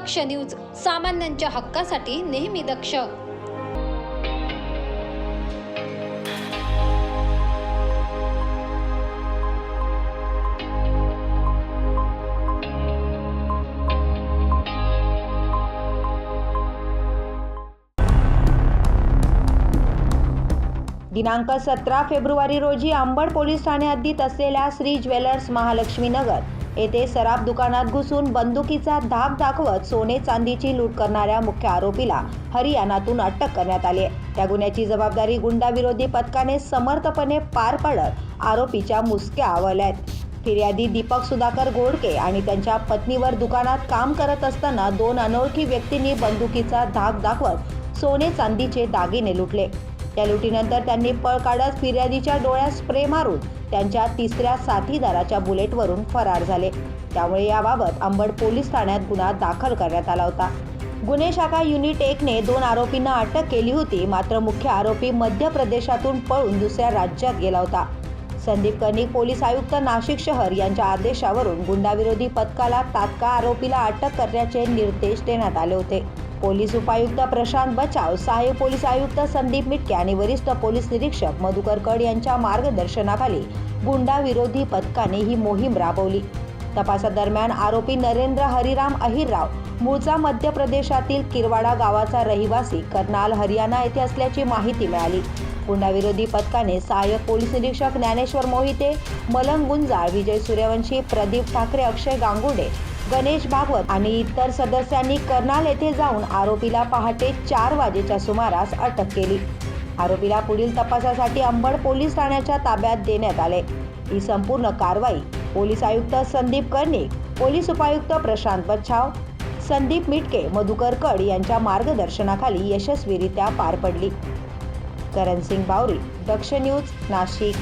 दक्ष news, सामान्यांच्या हक्कासाठी नेहमी दक्ष। दिनांक 17 फेब्रुवारी रोजी अंबड पोलीस ठाणे हद्दीत असलेल्या श्री ज्वेलर्स महालक्ष्मी नगर येथे सराफ दुकानात घुसून बंदुकीचा धाक दाखवत सोने चांदीची लूट करणाऱ्या मुख्य आरोपीला हरियाणातून अटक करण्यात आली आहे। त्या गुन्ह्याची जबाबदारी गुंडाविरोधी पथकाने समर्थपणे पार पाडत आरोपीच्या मुसक्या आवळल्या आहेत। फिर्यादी दीपक सुधाकर गोडके आणि त्यांच्या पत्नीवर दुकानात काम करत असताना दोन अनोळखी व्यक्तींनी बंदुकीचा धाक दाखवत सोने चांदीचे दागिने लुटले। त्या लुटीनंतर त्यांनी पळ काढत फिर्यादीच्या डोळ्यात स्प्रे मारून त्यांच्या तिसऱ्या साथीदाराच्या बुलेटवरून फरार झाले। त्यामुळे याबाबत अंबड पोलीस ठाण्यात गुन्हा दाखल करण्यात आला होता। गुन्हे शाखा युनिट 1 ने 2 आरोपींना अटक केली होती, मात्र मुख्य आरोपी मध्य प्रदेशातून पळून दुसऱ्या राज्यात गेला होता। संदीप कर्णिक पोलीस आयुक्त नाशिक शहर यांच्या आदेशावरून गुंडाविरोधी पथकाला तात्काळ आरोपीला अटक करण्याचे निर्देश देण्यात आले होते। पोलीस उपायुक्त प्रशांत बचाव, सहाय्यक पोलीस आयुक्त संदीप मिटके आणि वरिष्ठ पोलीस निरीक्षक मधुकर कड यांच्या मार्गदर्शनाखाली गुंडाविरोधी पथकाने ही मोहीम राबवली। तपासादरम्यान आरोपी नरेंद्र हरिराम अहिरराव, मूळचा मध्य प्रदेशातील किरवाडा गावाचा रहिवासी, कर्नाल हरियाणा येथे असल्याची माहिती मिळाली। गुंडाविरोधी पथकाने सहाय्यक पोलीस निरीक्षक ज्ञानेश्वर मोहिते, मलंग गुंजाळ, विजय सूर्यवंशी, प्रदीप ठाकरे, अक्षय गांगुर्डे, गणेश भागवत आणि इतर सदस्यांनी कर्नाल येथे जाऊन आरोपीला पहाटे 4 वाजेच्या सुमारास अटक केली। आरोपीला पुढील तपासासाठी अंबड पोलीस ठाण्याच्या ताब्यात देण्यात आले। ही संपूर्ण कारवाई पोलीस आयुक्त संदीप कर्णिक, पोलीस उपायुक्त प्रशांत बचाव, संदीप मिटके, मधुकर कड यांच्या मार्गदर्शनाखाली यशस्वीरित्या पार पडली। करण सिंग बावरी, दक्ष न्यूज, नाशिक।